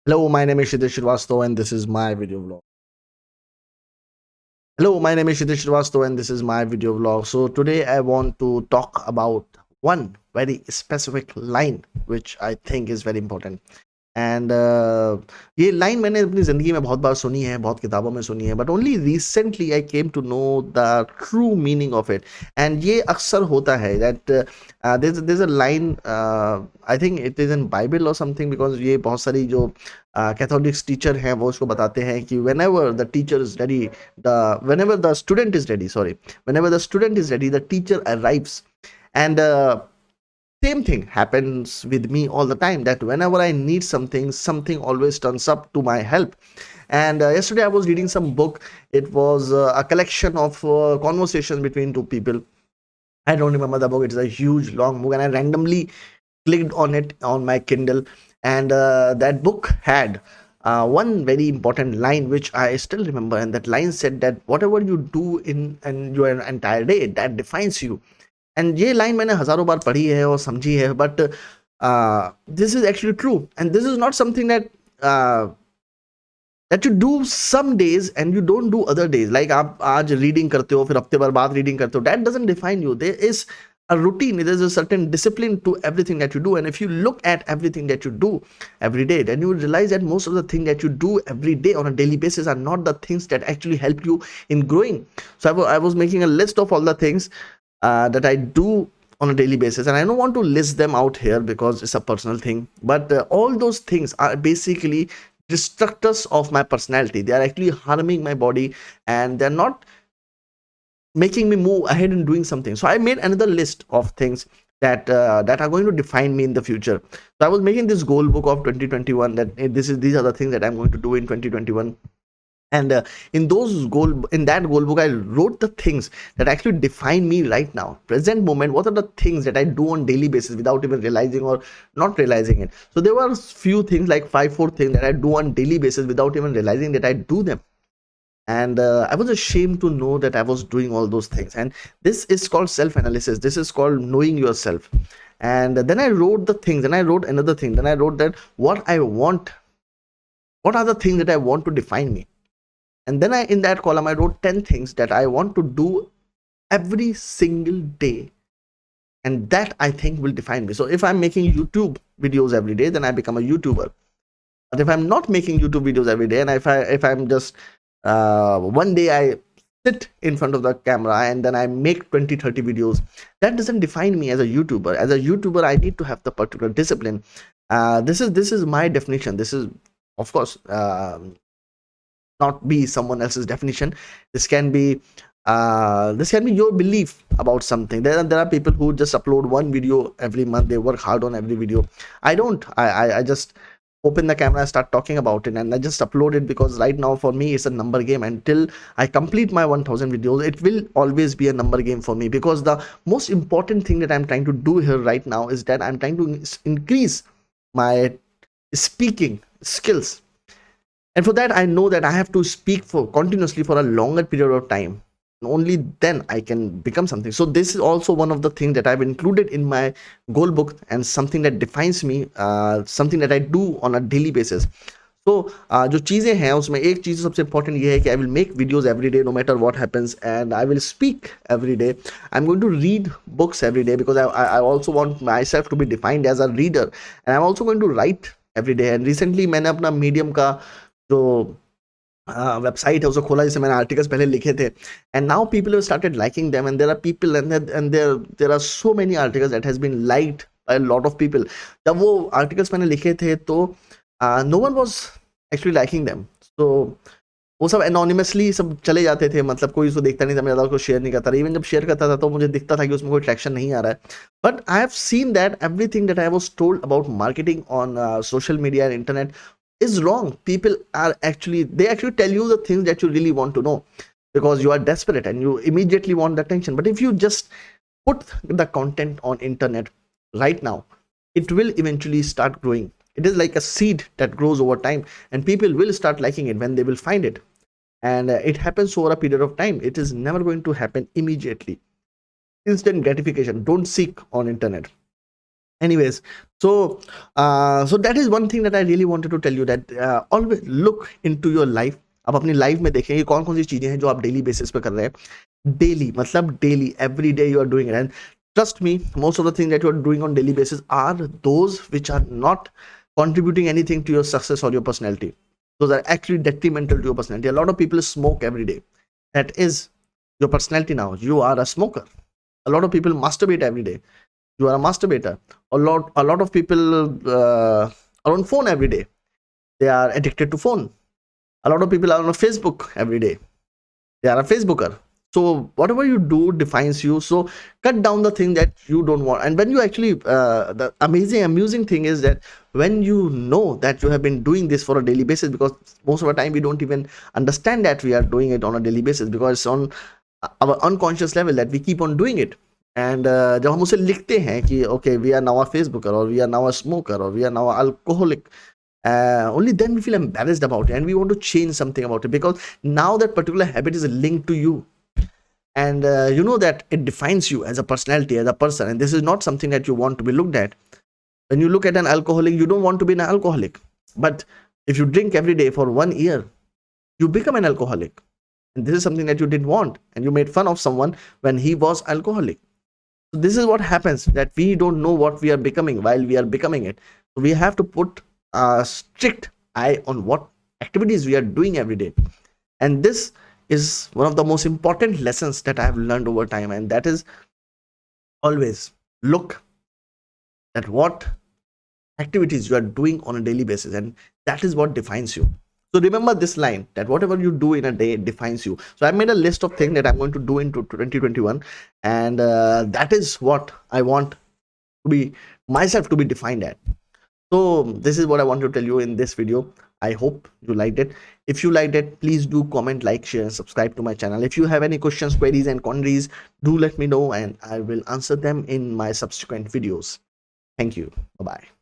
Hello, my name is Shitiz Srivastava and this is my video vlog. Hello, my name is Shitiz Srivastava and this is my video vlog. So today I want to talk about one very specific line which I think is very important. And ये line मैंने अपनी ज़िंदगी में बहुत बार सुनी है, बहुत किताबों में सुनी है, but only recently I came to know the true meaning of it. And ये अक्सर होता है that there a line, I think it is in Bible और समथिंग, बिकॉज ये बहुत सारी जो कैथोलिक्स टीचर हैं वो उसको बताते हैं कि when ever the teacher is ready, when ever the student is ready, sorry, when ever the student is ready the teacher arrives. And same thing happens with me all the time, that whenever I need something always turns up to my help. And yesterday I was reading some book. It was a collection of conversations between two people. I don't remember the book. It's a huge long book and I randomly clicked on it on my Kindle. And that book had one very important line which I still remember, and that line said that whatever you do in your entire day, that defines you. And ये line मैंने हज़ारों बार पढ़ी है और समझी है, but this is actually true. And this is not something that you do some days and you don't do other days. Like आप आज रीडिंग करते हो, फिर हफ्ते भर बाद रीडिंग करते हो, that doesn't define you. There is a routine, there is a certain discipline to everything that you do. And if you look at everything that you do every day, then you will realize that most of the things that you do every day on a daily basis are not the things that actually help you in growing. So I was making a list of all the things that I do on a daily basis, and I don't want to list them out here because it's a personal thing, but all those things are basically destructors of my personality. They are actually harming my body and they're not making me move ahead and doing something. So I made another list of things that are going to define me in the future. So I was making this goal book of 2021, that these are the things that I'm going to do in 2021. And in that goal book I wrote the things that actually define me right now, present moment. What are the things that I do on daily basis without even realizing or not realizing it? So there were few things, like 4 things that I do on daily basis without even realizing that I do them. And I was ashamed to know that I was doing all those things. And this is called self analysis, this is called knowing yourself. And then I wrote the things, and I wrote another thing, then I wrote that what are the things that I want to define me. And then in that column, I wrote 10 things that I want to do every single day. And that I think will define me. So if I'm making YouTube videos every day, then I become a YouTuber. But if I'm not making YouTube videos every day, and if I'm just one day I sit in front of the camera and then I make 20-30 videos, that doesn't define me as a YouTuber. As a YouTuber, I need to have the particular discipline. This is my definition. This is, of course, not be someone else's definition. This can be your belief about something. There are people who just upload one video every month. They work hard on every video. I don't. I just open the camera, start talking about it, and I just upload it, because right now for me it's a number game. Until I complete my 1000 videos, it will always be a number game for me, because the most important thing that I'm trying to do here right now is that I'm trying to increase my speaking skills. And for that, I know that I have to speak for continuously for a longer period of time. Only then I can become something. So this is also one of the things that I've included in my goal book, and something that defines me, something that I do on a daily basis. So जो चीज़ें हैं उसमें एक चीज़ सबसे important ये है कि I will make videos every day no matter what happens, and I will speak every day. I'm going to read books every day, because I also want myself to be defined as a reader, and I'm also going to write every day. And recently मैंने अपना medium का जो website है उसको खोला, जिससे मैंने articles पहले लिखे थे, and now people have started liking them, and there are people and there are so many articles that has been liked by a lot of people. जब वो आर्टिकल्स मैंने लिखे थे तो no one was actually liking them. So वो सब anonymously सब चले जाते थे, मतलब कोई उसको देखता नहीं था, मैं ज़्यादा उसको शेयर नहीं करता था. इवन जब शेयर करता था तो मुझे दिखता था कि उसमें कोई ट्रैक्शन नहीं आ रहा है. But I have seen that everything that I was told about marketing on social media and internet is wrong. People are actually tell you the things that you really want to know, because you are desperate and you immediately want the attention. But if you just put the content on internet right now, it will eventually start growing. It is like a seed that grows over time, and people will start liking it when they will find it. And it happens over a period of time. It is never going to happen immediately. Instant gratification don't seek on internet. Anyways, so so that is one thing that I really wanted to tell you, that always look into your life. आप अपनी life में देखें कि कौन कौन सी चीजें हैं जो आप डेली बेसिस पे कर रहे हैं, डेली मतलब daily, every day you are doing it. And trust me, most of the things that you are doing on daily basis are those which are not contributing anything to your success or your personality. Those are actually detrimental to your personality. A lot of people smoke every day. That is your personality now. You are a smoker. A lot of people masturbate every day. You are a masturbator. A lot of people are on phone every day. They are addicted to phone. A lot of people are on Facebook every day. They are a Facebooker. So whatever you do defines you. So cut down the thing that you don't want. And when you actually the amusing thing is that when you know that you have been doing this for a daily basis, because most of the time we don't even understand that we are doing it on a daily basis, because it's on our unconscious level that we keep on doing it. And जब हम उसे लिखते हैं कि okay, we are now a Facebooker, or we are now a smoker, or we are now an alcoholic, only then we feel embarrassed about it, and we want to change something about it, because now that particular habit is linked to you. And you know that it defines you as a personality, as a person, and this is not something that you want to be looked at. When you look at an alcoholic, you don't want to be an alcoholic. But if you drink every day for 1 year, you become an alcoholic. And this is something that you didn't want, and you made fun of someone when he was alcoholic. So this is what happens, that we don't know what we are becoming while we are becoming it. So we have to put a strict eye on what activities we are doing every day. And this is one of the most important lessons that I have learned over time, and that is always look at what activities you are doing on a daily basis, and that is what defines you. So remember this line, that whatever you do in a day defines you. So I made a list of things that I'm going to do into 2021, and that is what I want to be myself to be defined at. So this is what I want to tell you in this video. I hope you liked it. If you liked it, please do comment, like, share, and subscribe to my channel. If you have any questions, queries, and quandaries, do let me know, and I will answer them in my subsequent videos. Thank you. Bye bye.